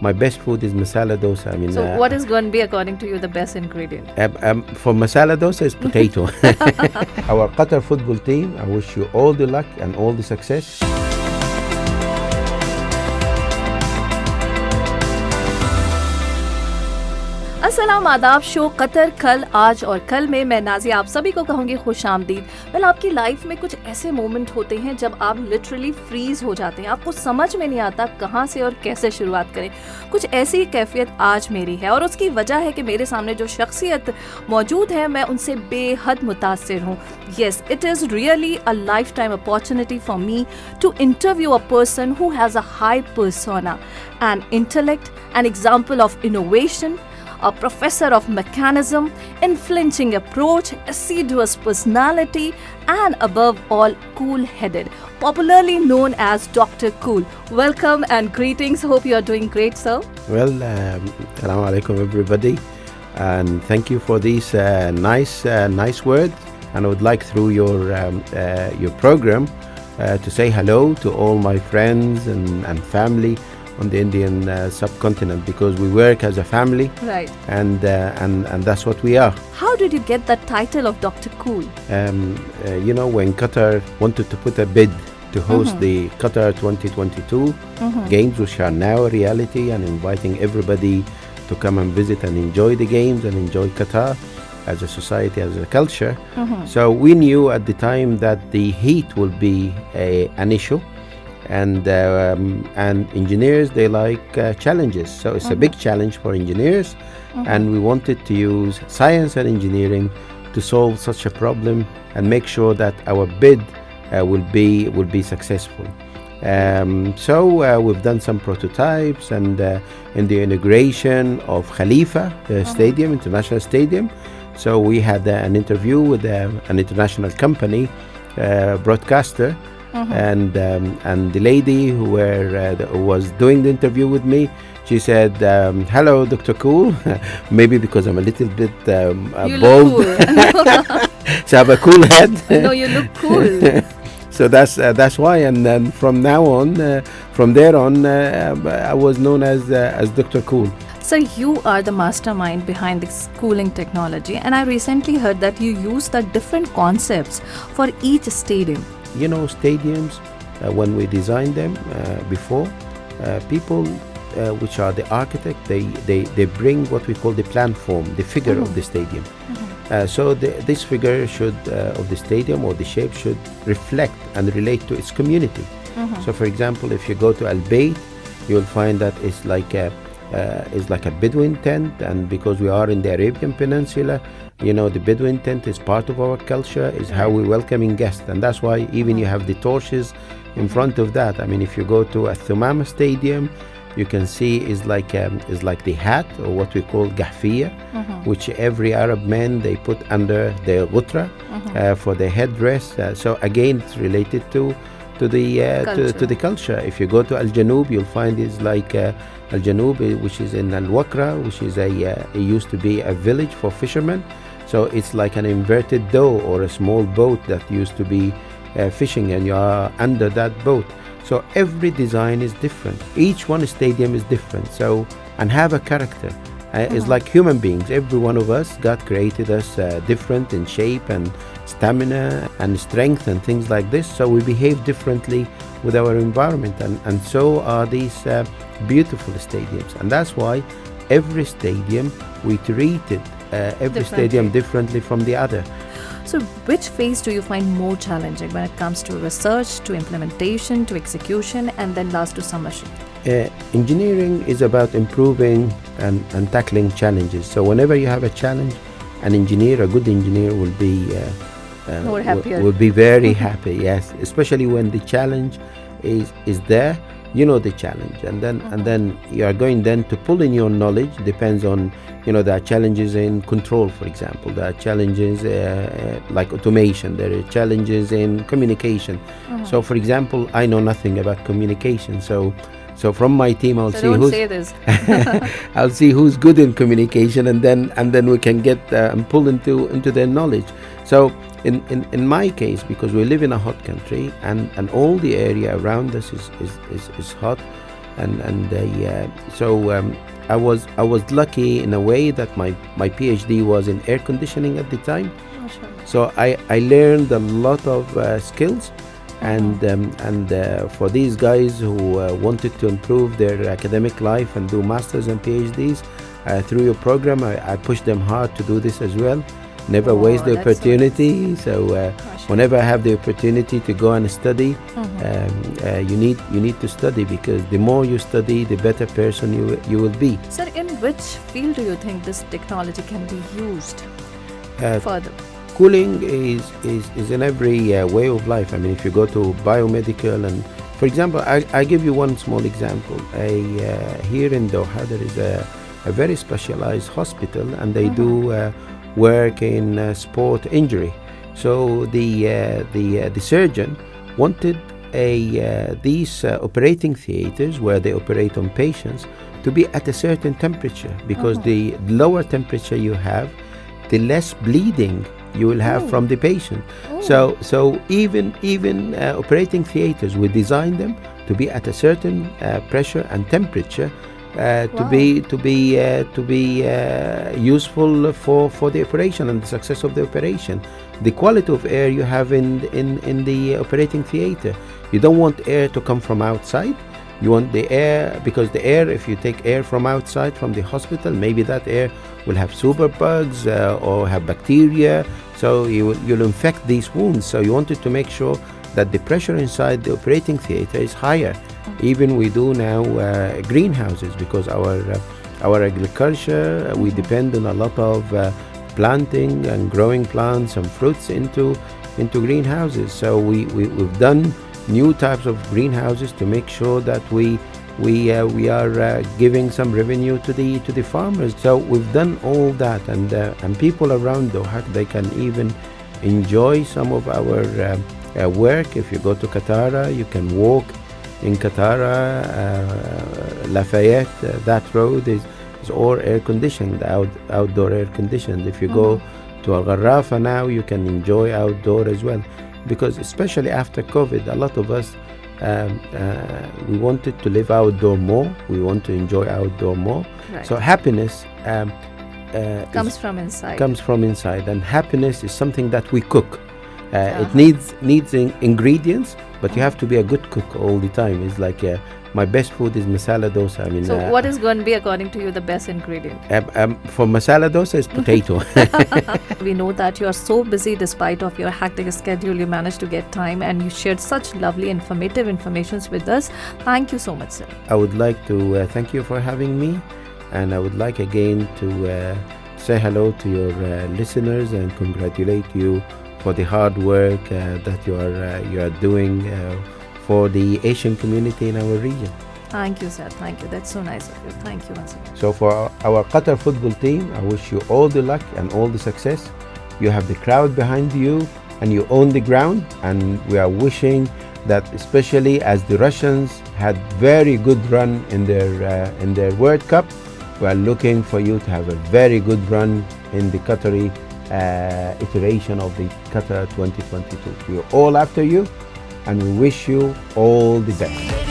my best food is masala dosa. I mean, So what is going to be, according to you, the best ingredient? for masala dosa is potato. Our Qatar football team, I wish you all the luck and all the success. अस्सलाम आदाब। Show Qatar कल आज और कल में मैं नाजिया आप सभी को कहूँगी खुश आमदीद। वेल, आपकी लाइफ में कुछ ऐसे मोमेंट होते हैं जब आप लिटरली फ्रीज हो जाते हैं, आपको समझ में नहीं आता कहाँ से और कैसे शुरुआत करें। कुछ ऐसी कैफियत आज मेरी है और उसकी वजह है कि मेरे सामने जो शख्सियत मौजूद है मैं उनसे बेहद मुतासिर हूँ। Yes, it is really a lifetime opportunity for me to interview a person who has a high persona, an intellect, an example of innovation, a professor of mechanism, unflinching approach, assiduous personality, and above all, cool-headed, popularly known as Dr.Cool. Welcome and greetings. Hope you are doing great, sir. Well, Assalamu alaikum everybody, and thank you for these nice words. And I would like through your program to say hello to all my friends and family on the Indian subcontinent, because we work as a family, Right. and that's what we are. How did you get that title of Dr. Cool? When Qatar wanted to put a bid to host the Qatar 2022 games, which are now a reality, and inviting everybody to come and visit and enjoy the games and enjoy Qatar as a society, as a culture. So we knew at the time that the heat will be an issue. And engineers, they like challenges, so it's a big challenge for engineers, and we wanted to use science and engineering to solve such a problem and make sure that our bid will be successful. So we've done some prototypes, and in the inauguration of Khalifa Stadium, International Stadium, so we had an interview with an international company, broadcaster. And the lady who was doing the interview with me, she said, "Hello, Dr. Cool." Maybe because I'm a little bit You bold, look cool. so I have a cool head. No, you look cool. So that's why. And then from there on, I was known as Dr. Cool. So you are the mastermind behind this cooling technology, and I recently heard that you use the different concepts for each stadium. You know, stadiums, when we designed them before, people which are the architect, they bring what we call the plan form, the figure of the stadium. So this figure of the stadium or the shape should reflect and relate to its community. So for example, if you go to Al Bayt, you'll find that it's like a Bedouin tent, and because we are in the Arabian Peninsula, you know, the Bedouin tent is part of our culture, is how we welcoming guests, and that's why even you have the torches in front of that. I mean, if you go to a Thumama Stadium, you can see is like the hat, or what we call gahfiya, which every Arab man they put under their ghutra for their headdress. So again, it's related to the culture. If you go to Al Janoub, you'll find it's like Al Janoub, which is in Al Wakra, which is it used to be a village for fishermen. So it's like an inverted dough or a small boat that used to be fishing, and you are under that boat. So every design is different. Each one stadium is different. So, and have a character. It's like human beings. Every one of us, God created us different in shape and stamina and strength and things like this. So we behave differently with our environment, and so are these beautiful stadiums. And that's why every stadium we treated every stadium differently from the other. So which phase do you find more challenging when it comes to research, to implementation, to execution, and then last to submission? Engineering is about improving and tackling challenges. So whenever you have a challenge, a good engineer will be more happier. Will be very happy. Yes, especially when the challenge is there. You know the challenge, and then you are going then to pull in your knowledge. Depends on, there are challenges in control, for example. There are challenges like automation. There are challenges in communication. So for example, I know nothing about communication. So from my team, I'll see who's say this. I'll see who's good in communication, and then we can get and pull into their knowledge. So in my case, because we live in a hot country and all the area around us is hot, I was lucky in a way that my PhD was in air conditioning at the time. So I learned a lot of skills, and for these guys who wanted to improve their academic life and do masters and PhDs through your program, I pushed them hard to do this as well. Never waste the opportunity. So whenever I have the opportunity to go and study, you need to study, because the more you study, the better person you will be. Sir, in which field do you think this technology can be used further? Cooling is in every way of life. I mean, if you go to biomedical, and for example, I give you one small example. Here in Doha, there is a very specialized hospital, and they do work in sport injury. So the surgeon wanted these operating theaters where they operate on patients to be at a certain temperature, because the lower temperature you have, the less bleeding you will have from the patient. So even operating theaters, we design them to be at a certain pressure and temperature to be useful for the operation and the success of the operation. The quality of air you have in the operating theater, you don't want air to come from outside. You want the air, because the air, if you take air from outside, from the hospital, maybe that air will have superbugs or have bacteria, so you'll infect these wounds. So you wanted to make sure that the pressure inside the operating theater is higher. Even we do now greenhouses, because our agriculture, we depend on a lot of planting and growing plants and fruits into greenhouses. So we've done new types of greenhouses to make sure that we are giving some revenue to the farmers. So we've done all that, and people around Doha, they can even enjoy some of our work. If you go to Qatar, you can walk in Qatar, Lafayette, that road is all air conditioned, outdoor air conditioned. If you go to Al Gharrafa now, you can enjoy outdoor as well, because especially after COVID, a lot of us we wanted to live outdoor more. We want to enjoy outdoor more. Right. So happiness comes from inside. Comes from inside, and happiness is something that we cook. It needs ingredients, but you have to be a good cook all the time. It's like my best food is masala dosa. I mean, so what is going to be, according to you, the best ingredient? For masala dosa is potato. We know that you are so busy. Despite of your hectic schedule, you managed to get time, and you shared such lovely informative informations with us. Thank you so much, sir. I would like to thank you for having me, and I would like again to say hello to your listeners and congratulate you for the hard work that you are doing for the Asian community in our region. Thank you, sir. Thank you. That's so nice of you. Thank you once again. So for our Qatar football team, I wish you all the luck and all the success. You have the crowd behind you, and you own the ground, and we are wishing that, especially as the Russians had very good run in their World Cup, we are looking for you to have a very good run in the Qatari iteration of the Qatar 2022. We are all after you, and we wish you all the best.